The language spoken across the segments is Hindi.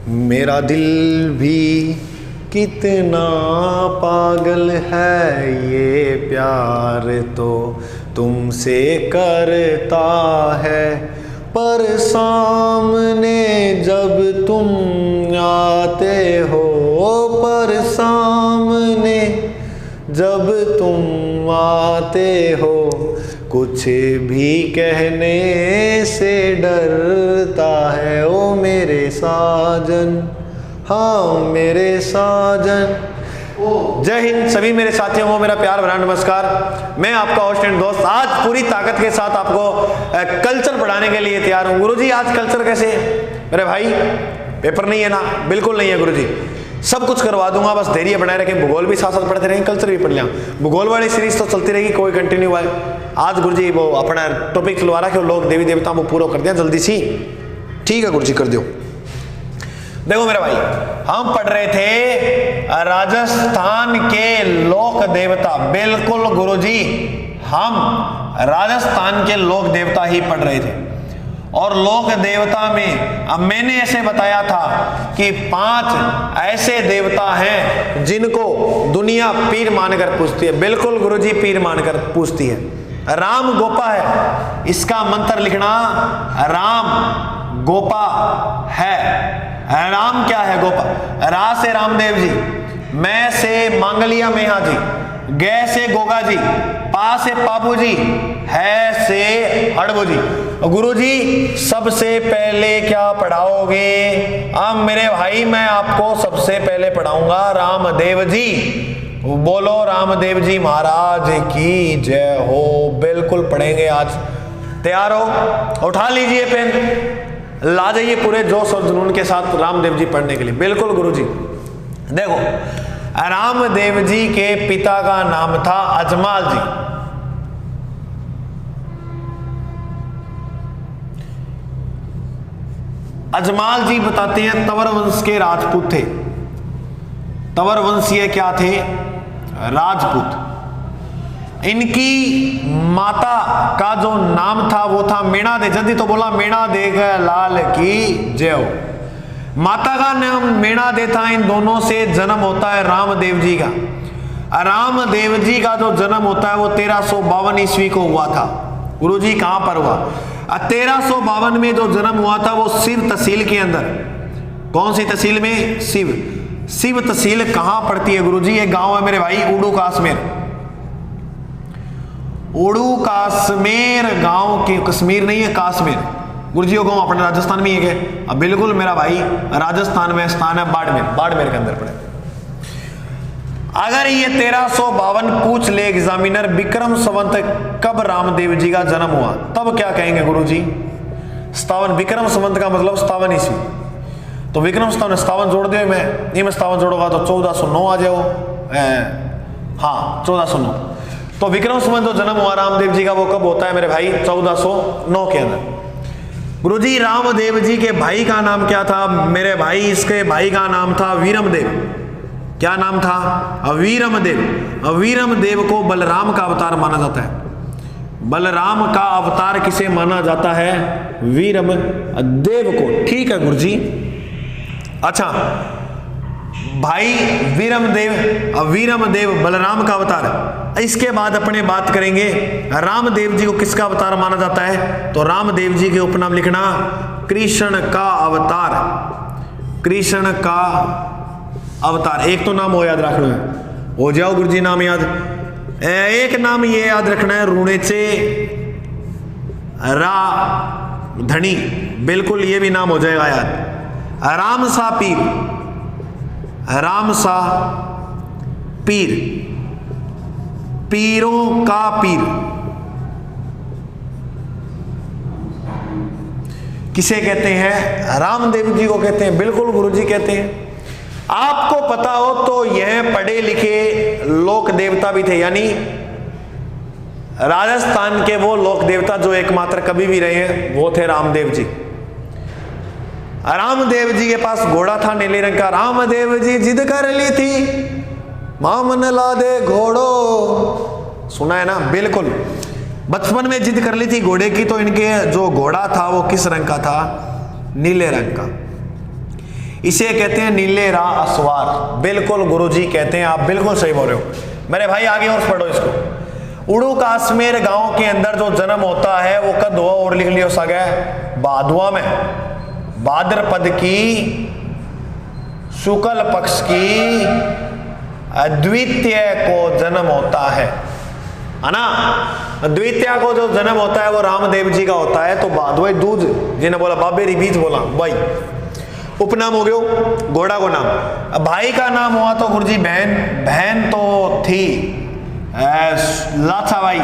मेरा दिल भी कितना पागल है, ये प्यार तो तुमसे करता है, पर सामने जब तुम आते हो, पर सामने जब तुम आते हो, कुछ भी कहने से डरता है। ओ मेरे साजन, हाँ मेरे साजन। जय हिंद सभी मेरे साथियों को मेरा प्यार भरा नमस्कार। मैं आपका होस्ट एंड दोस्त आज पूरी ताकत के साथ आपको कल्चर पढ़ाने के लिए तैयार हूँ। गुरुजी आज कल्चर कैसे? मेरे भाई पेपर नहीं है ना? बिल्कुल नहीं है गुरुजी, सब कुछ करवा दूंगा, बस धैर्य बनाए रखें। भूगोल भी साथ साथ पढ़ते रहेंगे, कल्चर भी पढ़ लिया। भूगोल वाली सीरीज तो चलती रहेगी, कोई कंटिन्यू है। आज गुरुजी वो अपना टॉपिक चलवा रहा कि लोग देवी देवताओं को पूरा कर दिया जल्दी सी। ठीक है गुरुजी कर दो। देखो मेरे भाई, हम पढ़ रहे थे राजस्थान के लोक देवता। बिल्कुल गुरुजी, हम राजस्थान के लोक देवता ही पढ़ रहे थे। और लोक देवता में अब मैंने ऐसे बताया था कि 5 ऐसे देवता हैं जिनको दुनिया पीर मानकर पूछती है। बिल्कुल गुरुजी, पीर मानकर पूछती है। राम गोपा है, इसका मंत्र लिखना, राम गोपा है। राम क्या है? गोपा। रा से रामदेव जी, मैं से मांगलिया मेहा जी, गे से गोगा जी, पा से पापू जी, है से हड़बो जी। गुरुजी सबसे पहले क्या पढ़ाओगे? अब मेरे भाई मैं आपको सबसे पहले पढ़ाऊंगा रामदेव जी। बोलो रामदेव जी महाराज की जय हो। बिल्कुल पढ़ेंगे आज। तैयार हो? उठा लीजिए पेन, ला जाइए पूरे जोश और जुनून के साथ रामदेव जी पढ़ने के लिए। बिल्कुल गुरुजी। देखो रामदेव जी के पिता का नाम था अजमाल जी। अजमाल जी बताते हैं तंवर वंश के राजपूत थे। तंवर वंशीय क्या थे? राजपूत। इनकी माता का जो नाम था वो था मीणा दे। जल्दी तो बोला मीणा दे लाल की जय हो। माता का नाम मीणा दे था। इन दोनों से जन्म होता है रामदेव जी का। रामदेव जी का जो जन्म होता है वो 1352 ईस्वी को हुआ था। गुरुजी कहां पर हुआ? 1352 में जो जन्म हुआ था वो शिव तहसील के अंदर। कौन सी तहसील में? शिव। शिव तहसील कहां पड़ती है गुरुजी? ये गांव है मेरे भाई उड़ू काश्मीर। उड़ू काश्मीर गांव के, कश्मीर नहीं है काश्मीर। गुरुजी वो गांव अपने राजस्थान में ही है। अब बिल्कुल मेरा भाई राजस्थान में स्थान है बाड़मेर। बाड़मेर के अंदर पड़े। अगर ये 1352 पूछ ले एग्जामिनर विक्रम संवत कब रामदेव जी का जन्म हुआ, तब क्या कहेंगे गुरुजी? 57। विक्रम संवत का मतलब 57 ईस्वी। तो विक्रम 57 जोड़ दे। मैं ये में 57 जोड़ोगा तो 1409 आ जाओ। हाँ 1409। तो विक्रम संवत जो जन्म हुआ रामदेव जी का वो कब होता है मेरे भाई? 1409 के अंदर। गुरुजी रामदेव जी के भाई का नाम क्या था मेरे भाई? इसके भाई का नाम था वीरमदेव। क्या नाम था? वीरमदेव। वीरमदेव को बलराम का अवतार माना जाता है। बलराम का अवतार किसे माना जाता है? वीरमदेव को। ठीक है गुरुजी। अच्छा भाई वीरमदेव बलराम का अवतार। इसके बाद अपने बात करेंगे रामदेव जी को किसका अवतार माना जाता है? तो रामदेव जी के उपनाम लिखना कृष्ण का अवतार। कृष्ण का अवतार। एक तो नाम हो याद रखना है। हो जाओ गुरुजी नाम याद। एक नाम ये याद रखना है रुणेचे रा धनी। बिल्कुल ये भी नाम हो जाएगा याद। रामसा पीर। रामसा पीर, पीरों का पीर। किसे कहते हैं? रामदेव जी को कहते हैं। बिल्कुल गुरुजी कहते हैं। आपको पता हो तो यह पढ़े लिखे लोक देवता भी थे, यानी राजस्थान के वो लोक देवता जो एकमात्र कभी भी रहे हैं वो थे रामदेव जी। रामदेव जी के पास घोड़ा था नीले रंग का। रामदेव जी जिद कर ली थी मामन ला दे घोड़ो। सुना है ना? बिल्कुल बचपन में जिद कर ली थी घोड़े की। तो इनके जो घोड़ा था वो किस रंग का था? नीले रंग का। इसे कहते हैं नीले रा असवार। बिल्कुल गुरुजी कहते हैं, आप बिल्कुल सही बोल रहे हो मेरे भाई। आगे और पढ़ो इसको। उड़ू काश्मीर गांव के अंदर जो जन्म होता है वो कद हुआ और लिख लियो सगा बादुआ में, भाद्रपद की शुक्ल पक्ष की द्वितीय को जन्म होता है ना। द्वितीय को जो जन्म होता है वो रामदेव जी का होता है। तो भादुआ दूज जिन्हें बोला बाबेरी बीज बोला भाई, उपनाम हो गयो घोड़ा को नाम। अब भाई का नाम हुआ तो गुरुजी बहन, बहन तो थी लाछा भाई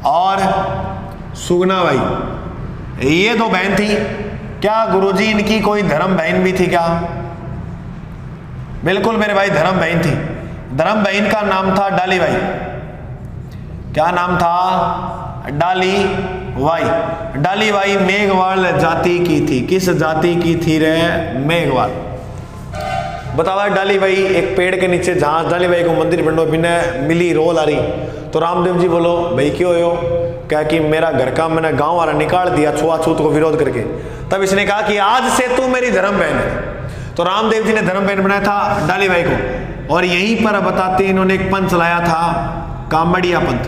और सुगना भाई, ये दो बहन थी। क्या गुरुजी इनकी कोई धर्म बहन भी थी क्या? बिल्कुल मेरे भाई धर्म बहन थी। धर्म बहन का नाम था डाली बाई। क्या नाम था? डाली बाई। डाली बाई मेघवाल जाति की थी। किस जाति की थी रे? मेघवाल। बतावा डाली बाई एक पेड़ के नीचे, जहां डाली बाई को मंदिर बनो बिना मिली रोल आ रही, तो रामदेव जी बोलो भाई क्यों हो? क्या कि मेरा घर का मैंने गांव वाला निकाल दिया छुआछूत को विरोध करके। तब इसने कहा कि आज से तू मेरी धर्म बहन है। तो रामदेव जी ने धर्म बहन बनाया था डाली बाई को। और यहीं पर बताते इन्होंने एक पंथ चलाया था, कामड़िया पंथ।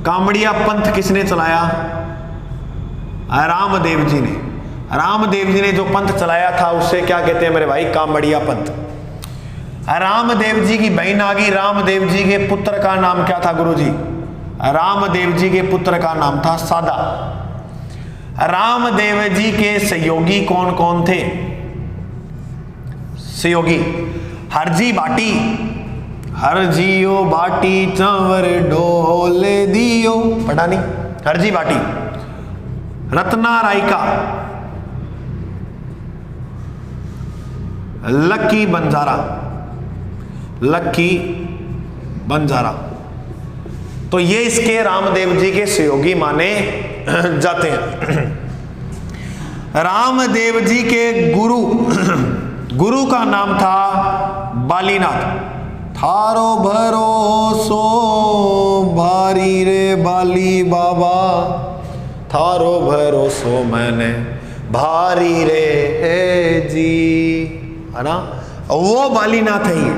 कामड़िया पंथ किसने चलाया? रामदेव जी ने। रामदेव जी ने जो पंथ चलाया था उससे क्या कहते हैं मेरे भाई? कामड़िया पंथ। रामदेव जी की बहन आ गई। रामदेव जी के पुत्र का नाम क्या था गुरुजी? रामदेव जी के पुत्र का नाम था सादा। रामदेव जी के सहयोगी कौन कौन थे? सहयोगी हरजी बाटी, हरजियो बाटी चावर ढोले दियो, पढ़ा नहीं? हरजी बाटी, रत्ना रायका, लक्की बंजारा, लक्की बंजारा। तो ये इसके रामदेव जी के सहयोगी माने जाते हैं। रामदेव जी के गुरु, गुरु का नाम था बालीनाथ। थारो भरोसो भारी रे बाली बाबा, थारो भरोसो मैंने भारी रे है जी, है ना। वो बालीनाथ है। ये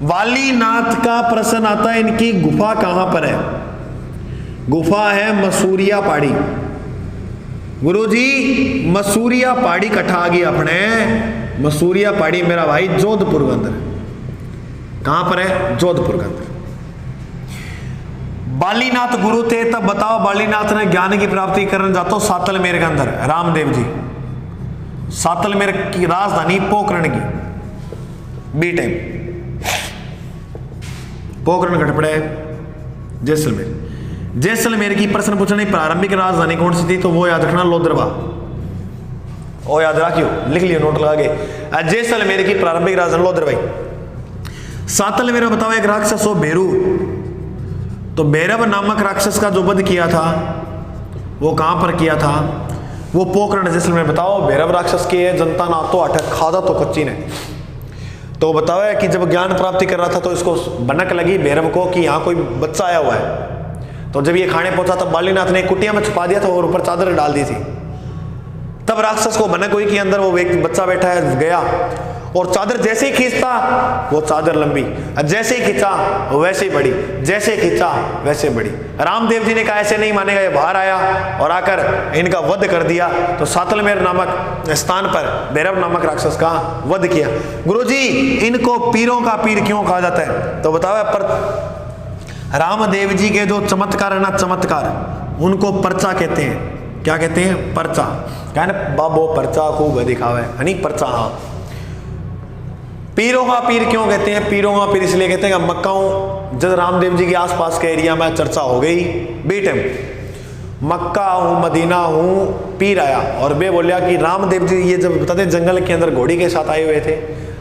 वालीनाथ का प्रश्न आता है, इनकी गुफा कहां पर है? गुफा है मसूरिया पहाड़ी। गुरुजी मसूरिया पहाड़ी कठा आ गई अपने। मसूरिया पहाड़ी मेरा भाई जोधपुर के अंदर। कहां पर है? जोधपुर के अंदर। बालीनाथ गुरु थे। तब बताओ बालीनाथ ने ज्ञान की प्राप्ति करने जाते सातलमेर के अंदर। रामदेव जी सातलमेर की राजधानी पोखरण की बी टाइम, पोखरण घट पड़े जैसलमेर। जैसलमेर की प्रश्न पूछने प्रारंभिक राजधानी कौन सी थी? तो वो याद रखना लोदरवा। ओ याद रखियो, लिख लियो नोट लगा के। जैसलमेर की प्रारंभिक राजधानी लोदरवाई। सातलमेर में बताओ एक राक्षस हो भैरू। तो भैरव नामक राक्षस का जो वध किया था वो कहां पर किया था? वो पोखरण जैसलमेर। बताओ भैरव राक्षस की जनता ना तो अटक खादा तो कच्ची ने। तो बताओ कि जब ज्ञान प्राप्ति कर रहा था तो इसको भनक लगी भैरव को कि यहाँ कोई बच्चा आया हुआ है। तो जब ये खाने पहुंचा तब बालीनाथ ने कुटिया में छुपा दिया था और ऊपर चादर डाल दी थी। तब राक्षस को भनक हुई कि अंदर वो व्यक्ति बच्चा बैठा है। गया और चादर जैसे ही खींचता वो चादर लंबी, जैसे ही खींचा वैसे ही बड़ी, जैसे खींचा वैसे बड़ी। रामदेव जी ने कहा ऐसे नहीं मानेगा। ये बाहर आया और आकर इनका वध कर दिया। तो सातलमेर नामक स्थान पर भैरव नामक राक्षस का वध किया। गुरुजी इनको पीरों का पीर क्यों कहा जाता है? तो बताओ पर रामदेव जी के जो चमत्कार है ना, चमत्कार, उनको पर्चा कहते हैं। क्या कहते हैं? पर्चा। क्या ना बाबो पर्चा खूब दिखावे, है पर्चा। हाँ, पीरों का पीर क्यों कहते हैं? पीरों का पीर इसलिए कहते हैं कि मक्का जब रामदेव जी के आसपास के एरिया में चर्चा हो गई बेटे, मक्का हूँ मदीना हूँ, पीर आया और वे बोलिया कि रामदेव जी, ये जब बताते जंगल के अंदर घोड़ी के साथ आए हुए थे,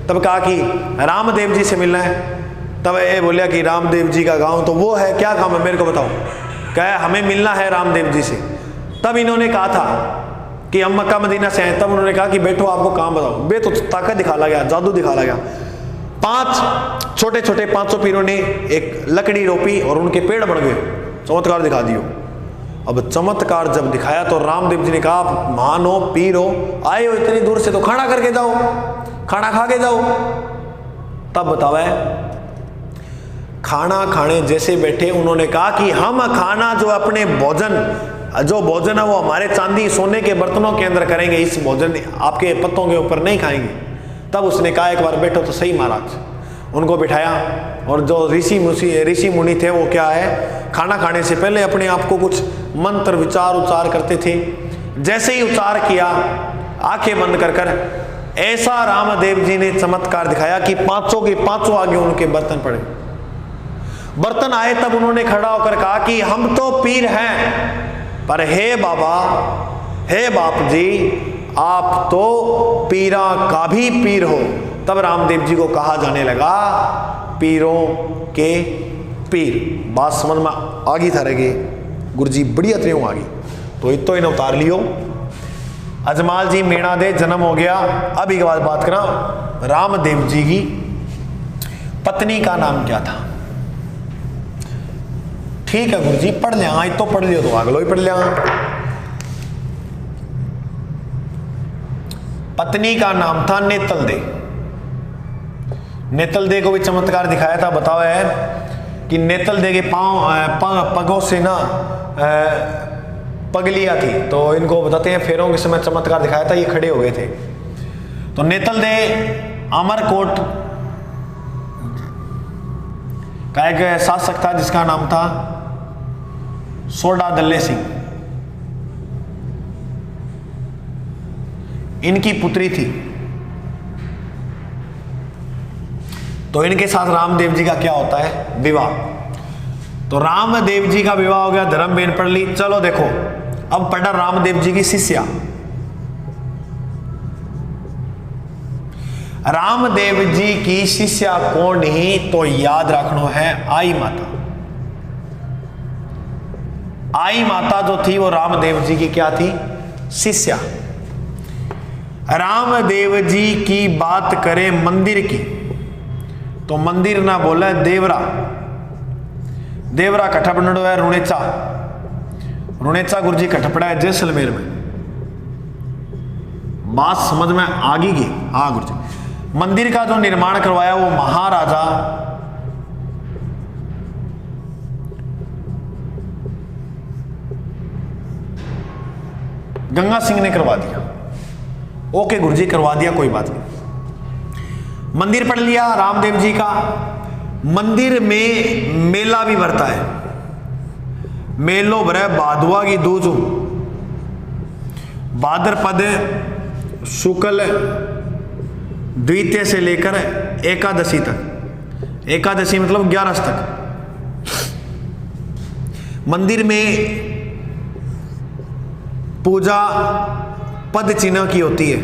तब कहा कि रामदेव जी से मिलना है। तब ये बोलिया कि रामदेव जी का गांव तो वो है, क्या काम है मेरे को बताओ। क्या हमें मिलना है रामदेव जी से। तब इन्होंने कहा था कि हम मक्का मदीना से आए। तब उन्होंने कहा कि बैठो आपको काम बताओ। बे तो ताकत दिखा ला गया, जादू दिखा ला गया। 5 छोटे छोटे 500 पीरों ने एक लकड़ी रोपी और उनके पेड़ बढ़ गए, चमत्कार दिखा दियो। अब चमत्कार जब दिखाया तो रामदेव जी ने कहा, आप महान हो, पीर हो, आए हो इतनी दूर से तो खाना करके जाओ, खाना खा के जाओ। तब बतावे खाना खाने जैसे बैठे उन्होंने कहा कि हम खाना जो अपने जो भोजन है वो हमारे चांदी सोने के बर्तनों के अंदर करेंगे, इस भोजन आपके पत्तों के ऊपर नहीं खाएंगे। तब उसने कहा एक बार बैठो तो सही महाराज। उनको बिठाया और जो ऋषि मुनि थे वो क्या है, खाना खाने से पहले अपने आप को कुछ मंत्र विचार उच्चार करते थे। जैसे ही उच्चार किया आंखें बंद कर कर ऐसा रामदेव जी ने चमत्कार दिखाया कि पांचों के पांचों आगे उनके बर्तन पड़े। बर्तन आए तब उन्होंने खड़ा होकर कहा कि हम तो पीर हैं, पर हे बाबा, हे बाप जी, आप तो पीरा का भी पीर हो। तब रामदेव जी को कहा जाने लगा पीरों के पीर। बात समझ में आ गई था रगे गुरुजी, बढ़िया त्रियों आ गई। तो इतो इन्हें उतार लियो। अजमाल जी मेणा दे जन्म हो गया। अब एक बात करा, रामदेव जी की पत्नी का नाम क्या था? ठीक है गुरुजी, पढ़ लिया, तो पढ़ लियो तो अगलो ही पढ़ लिया। पत्नी का नाम था नेतल दे। नेतल दे को भी चमत्कार दिखाया था। बताओ है कि नेतल दे के पगों से ना पगलियां थी, तो इनको बताते हैं फेरों के समय चमत्कार दिखाया था, ये खड़े हो गए थे। तो नेतल दे अमरकोट का एक शासक था जिसका नाम था सोडा दल्ले सिंह। इनकी पुत्री थी। तो इनके साथ रामदेव जी का क्या होता है? विवाह। तो रामदेव जी का विवाह हो गया, धर्मबेन पढ़ ली। चलो देखो, अब पढ़ा रामदेव जी की शिष्या। रामदेव जी की शिष्या कौन ही? तो याद रखना है आई माता। आई माता जो थी वो रामदेव जी की क्या थी? शिष्या। रामदेव जी की बात करें मंदिर की, तो मंदिर ना बोला देवरा। देवरा कट्ठा बनड़ो है रुणेचा। रुणेचा गुरुजी कट्ठा पड़ा है जैसलमेर में। बात समझ में आ गई? हाँ गुरुजी। मंदिर का जो निर्माण करवाया वो महाराजा गंगा सिंह ने करवा दिया। ओके गुरुजी, करवा दिया, कोई बात नहीं। मंदिर पढ़ लिया रामदेव जी का। मंदिर में मेला भी भरता है। मेलो भरे भादुआ की दूज, भाद्रपद शुक्ल द्वितीय से लेकर एकादशी तक। एकादशी मतलब 11 तक मंदिर में पूजा पद चिन्ह की होती है।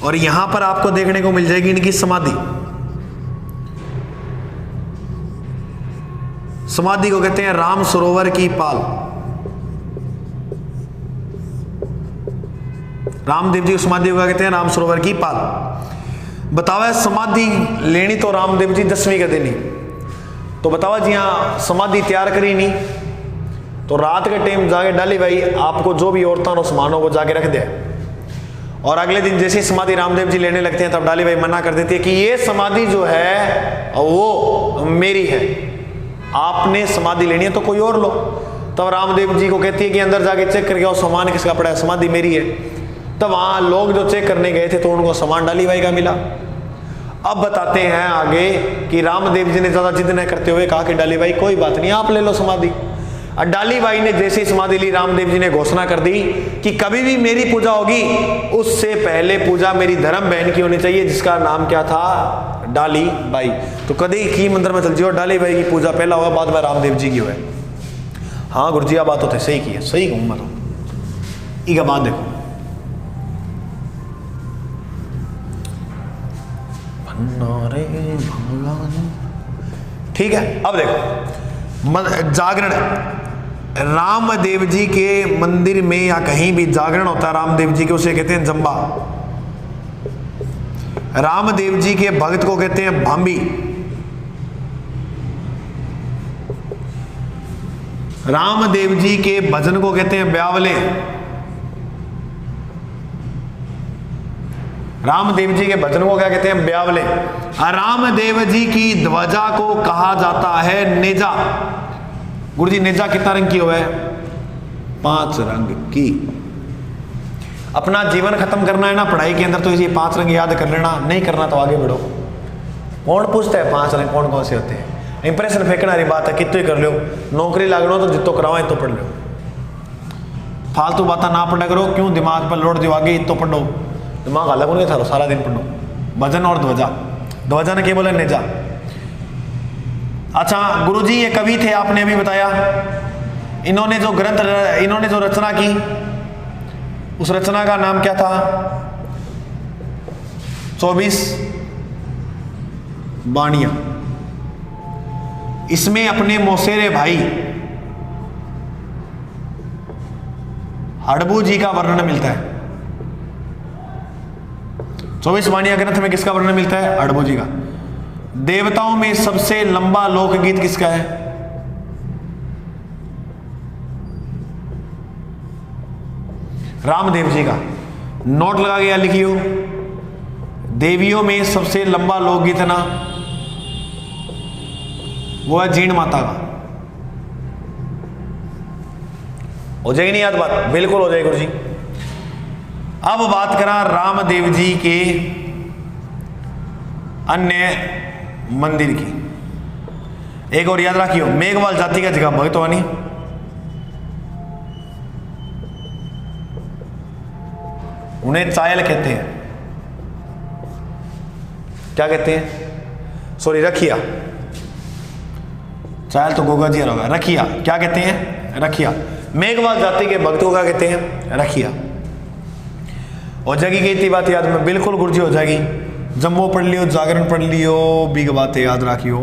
और यहां पर आपको देखने को मिल जाएगी इनकी समाधि। समाधि को कहते हैं राम सरोवर की पाल। रामदेव जी की समाधि को कहते हैं राम सरोवर की पाल। बताओ समाधि लेनी तो रामदेव जी 10वीं का देनी। तो बताओ जी हाँ समाधि तैयार करी नहीं, तो रात के टाइम जाके डाली भाई आपको जो भी औरतां सामान हो वो जाके रख दे। और अगले दिन जैसे समाधि रामदेव जी लेने लगते हैं तब डाली भाई मना कर देती है कि ये समाधि जो है वो मेरी है, आपने समाधि लेनी है तो कोई और लो। तब रामदेव जी को कहती है कि अंदर जाके चेक करके आओ सामान किसका पड़ा है, समाधि मेरी है। तब वहां लोग जो चेक करने गए थे तो उनको सामान डाली भाई का मिला। अब बताते हैं आगे कि रामदेव जी ने ज्यादा जिद न करते हुए कहा कि डाली भाई कोई बात नहीं, आप ले लो समाधि। और डाली भाई ने जैसे ही समाधि ली, रामदेव जी ने घोषणा कर दी कि कभी भी मेरी पूजा होगी उससे पहले पूजा मेरी धर्म बहन की होनी चाहिए, जिसका नाम क्या था? डाली बाई। तो कभी की मंदिर में चल जियो डाली भाई की पूजा पहला हुआ, बाद में रामदेव जी की हुआ। हाँ गुरुजी आप बात होते सही की है, सही कहूँ मैं तो। एक बात देखो, ठीक है। अब देखो जागरण, रामदेव जी के मंदिर में या कहीं भी जागरण होता है रामदेव जी के, उसे कहते हैं जंबा। रामदेव जी के भक्त को कहते हैं भांबी। रामदेव जी के भजन को कहते हैं ब्यावले। रामदेव जी के भजन को क्या कहते हैं? ब्यावले। रामदेव जी की ध्वजा को कहा जाता है नेजा। गुरुजी नेजा कितना रंग की हुआ है? 5 रंग की। अपना जीवन खत्म करना है ना पढ़ाई के अंदर, तो इसे 5 रंग याद कर लेना, नहीं करना तो आगे बढ़ो। कौन पूछता है 5 रंग कौन कौन से होते हैं? इंप्रेशन फेंकने वाली बात है, कितने कर लो, नौकरी लागनो तो जितो कराओ तो पढ़ लो, फालतू बातें ना पढ़ा करो, क्यों दिमाग पर लोड दो, आगे तो पढ़ो, दिमाग अलग होने था सारा दिन पढ़ो। भजन और ध्वजा, ध्वजा ने क्या बोला? नेजा। अच्छा गुरुजी ये कवि थे आपने अभी बताया, इन्होंने जो ग्रंथ, इन्होंने जो रचना की, उस रचना का नाम क्या था? 24 बाणियां। इसमें अपने मौसेरे भाई हड़बू जी का वर्णन मिलता है। 24 बाणियां ग्रंथ में किसका वर्णन मिलता है? हड़बू जी का। देवताओं में सबसे लंबा लोकगीत किसका है? रामदेव जी का। नोट लगा के या लिखियो, देवियों में सबसे लंबा लोकगीत है ना, वो है जीण माता का। हो जाएगी नहीं याद बात? बिल्कुल हो जाएगी गुरुजी। अब बात करा रामदेव जी के अन्य मंदिर की। एक और याद रखियो, मेघवाल जाति का जगह भगतवानी, उन्हें चायल कहते हैं। क्या कहते हैं? सॉरी, रखिया। चायल तो गोगा जी होगा। रखिया क्या कहते हैं? रखिया। मेघवाल जाति के भक्तों का कहते हैं रखिया। हो जाएगी कि इतनी बात याद में? बिल्कुल गुरुजी हो जाएगी। जम्मो पढ़ लियो, जागरण पढ़ लियो, बिग बातें याद रखियो।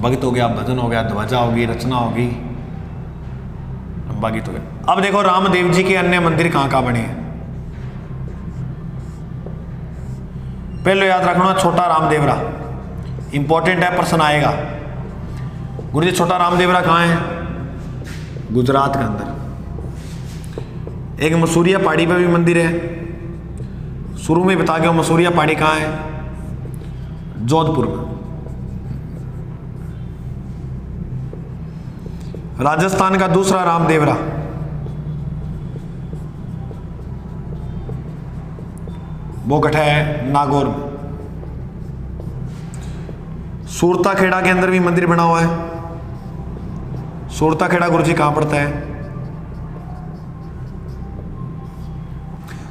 भक्त हो गया, भजन हो गया, ध्वजा होगी, रचना होगी, बाकी तो गया। अब देखो रामदेव जी के अन्य मंदिर कहां कहां बने हैं। पहले याद रखना छोटा रामदेवरा, इंपॉर्टेंट है, प्रश्न आएगा। गुरुजी छोटा रामदेवरा कहाँ है? गुजरात के अंदर। एक मसूरिया पहाड़ी पे भी मंदिर है। शुरू में बता गया मसूरिया पहाड़ी कहाँ है? जोधपुर में। राजस्थान का दूसरा रामदेवरा वो कटा है नागौर में। सूरता खेड़ा के अंदर भी मंदिर बना हुआ है। सूरता खेड़ा गुरुजी कहां पड़ता है?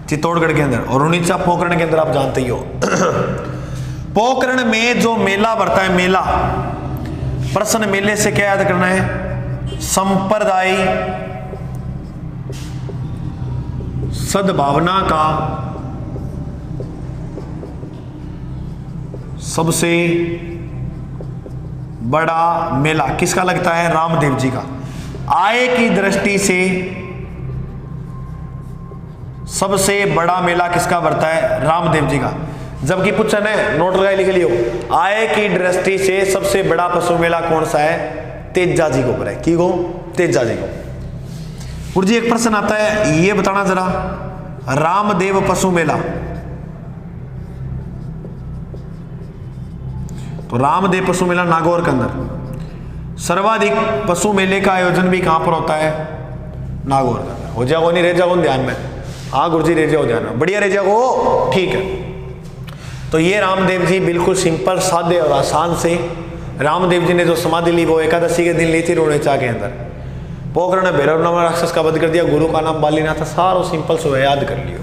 चित्तौड़गढ़ के अंदर। और रुणीचा पोखरण के अंदर आप जानते ही हो। पोखरण में जो मेला बढ़ता है, मेला, प्रश्न मेले से क्या याद करना है? संप्रदाय सद्भावना का सबसे बड़ा मेला किसका लगता है? रामदेव जी का। आय की दृष्टि से सबसे बड़ा मेला किसका बढ़ता है? रामदेव जी का। जबकि पूछन है, नोट लगाए लिख लियो, आय की दृष्टि से सबसे बड़ा पशु मेला कौन सा है? तेजा जी को है। की गो? तेजा जी को। गुरुजी एक प्रश्न आता है, ये बताना जरा, रामदेव पशु मेला, तो रामदेव पशु मेला नागौर के अंदर। सर्वाधिक पशु मेले का आयोजन भी कहां पर होता है? नागौर के अंदर। हो जाओ नहीं, रह जाओ ध्यान में। हाँ गुरुजी रह जाओ ध्यान में, बढ़िया रह जाओ, ठीक है। तो ये रामदेव जी बिल्कुल सिंपल, सादे और आसान से, रामदेव जी ने जो समाधि ली वो एकादशी के दिन ली थी रुणेचा के अंदर। पोखरण ने भैरव नाम राक्षस का वध कर दिया, गुरु का नाम बालीनाथ था। सारो सिंपल सो याद कर लियो।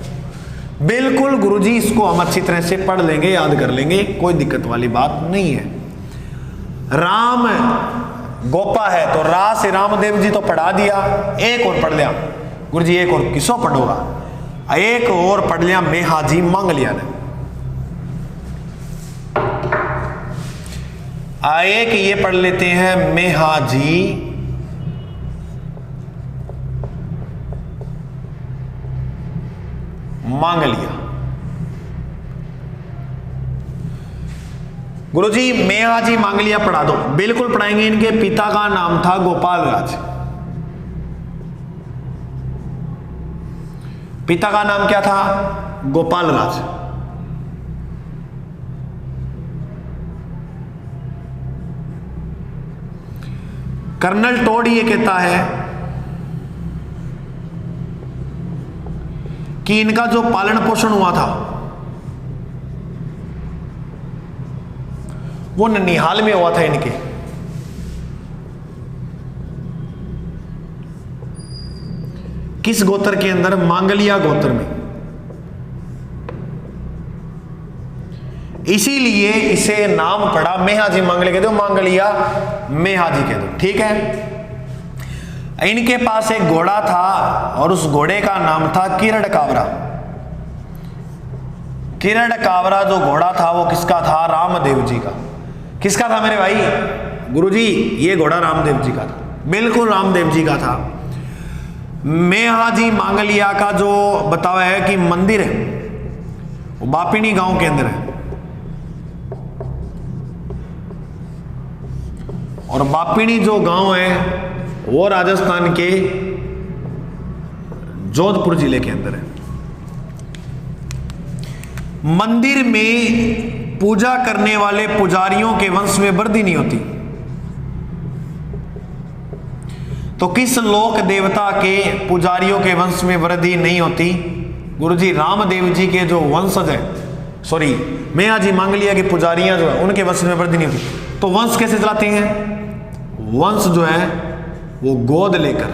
बिल्कुल गुरुजी इसको हम अच्छी तरह से पढ़ लेंगे, याद कर लेंगे, कोई दिक्कत वाली बात नहीं है। राम गोपा है तो रा से रामदेव जी तो पढ़ा दिया। एक और पढ़ लिया गुरुजी, एक और किसो पढ़ोगा? एक और पढ़ लिया मेहाजी मांग लिया ने। एक ये पढ़ लेते हैं मेहाजी मांग लिया। गुरुजी मेहा जी मांगलिया पढ़ा दो। बिल्कुल पढ़ाएंगे। इनके पिता का नाम था गोपाल राज। पिता का नाम क्या था? गोपाल राज। कर्नल टोड ये कहता है कि इनका जो पालन पोषण हुआ था वो ननिहाल में हुआ था। इनके किस गोत्र के अंदर? मांगलिया गोत्र में। इसीलिए इसे नाम पड़ा मेहा जी मांगलिया कह दो, मांगलिया मेहा जी कह दो। ठीक है। इनके पास एक घोड़ा था और उस घोड़े का नाम था किरण कावरा। किरण कावरा जो घोड़ा था वो किसका था? रामदेव जी का। किसका था मेरे भाई? गुरुजी ये घोड़ा रामदेव जी का था। बिल्कुल रामदेव जी का था। मेहा जी मांगलिया का जो बतावा है कि मंदिर है वो बापिनी गांव के अंदर है। और बापिनी जो गांव है वो राजस्थान के जोधपुर जिले के अंदर है। मंदिर में पूजा करने वाले पुजारियों के वंश में वृद्धि नहीं होती। तो किस लोक देवता के पुजारियों के वंश में वृद्धि नहीं होती? गुरुजी रामदेव जी के जो वंशज है, सॉरी मेहा जी मांगलिया के पुजारियां जो है उनके वंश में वृद्धि नहीं होती। तो वंश कैसे चलाते हैं? वंश जो है वो गोद लेकर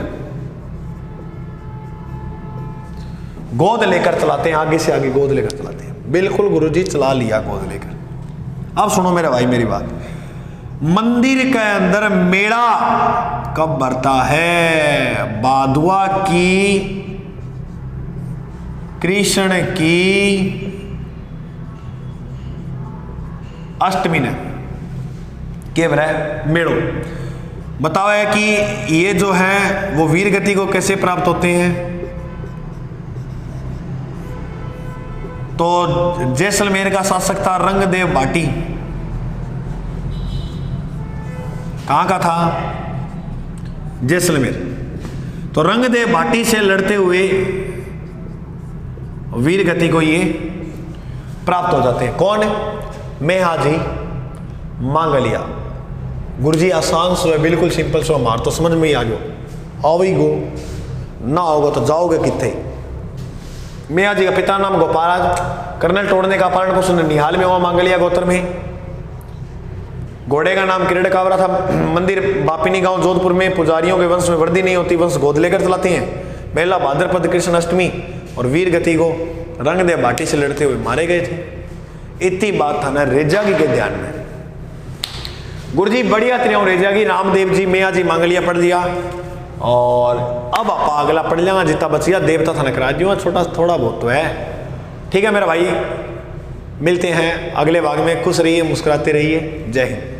चलाते हैं। आगे से आगे गोद लेकर चलाते हैं। बिल्कुल गुरुजी चला लिया गोद लेकर। अब सुनो मेरा भाई मेरी बात। मंदिर के अंदर मेला कब भरता है? बाधुआ की कृष्ण की अष्टमी ने के भरा मेड़ो बताओ है कि ये जो है वो वीर गति को कैसे प्राप्त होते हैं? तो जैसलमेर का शासक था रंगदेव भाटी। कहां का था? जैसलमेर। तो रंगदेव भाटी से लड़ते हुए वीर गति को ये प्राप्त हो जाते हैं। कौन? मेहा जी मांगलिया। गुरुजी आसान सो है, बिल्कुल सिंपल सो, मार तो समझ में ही आ गयो। आओ ही गो ना होगा तो जाओगे कितने। मेहा जी का पिता नाम गोपाल राज। कर्नल तोड़ने का पालन पोषण निहाल में हुआ मांगलिया गोत्र में। घोड़े का नाम किरण कावरा था। मंदिर बापिनी गांव जोधपुर में। पुजारियों के वंश में वृद्धि नहीं होती, वंश गोद लेकर चलाते हैं। पहला भाद्रपद कृष्ण अष्टमी और वीर गति को रंगदेव भाटी से लड़ते हुए मारे गए थे। इतनी बात था ना रेजागी के ध्यान में। गुरुजी बढ़िया त्रियों रेजागी रामदेव जी मेहा जी मांगलिया पढ़ लिया। और अब आप अगला पढ़ लेंगे जितना बच गया देवता था करा दियो। छोटा थोड़ा बहुत तो है। ठीक है मेरा भाई, मिलते हैं अगले भाग में। खुश रहिए, मुस्कुराते रहिए। जय हिंद।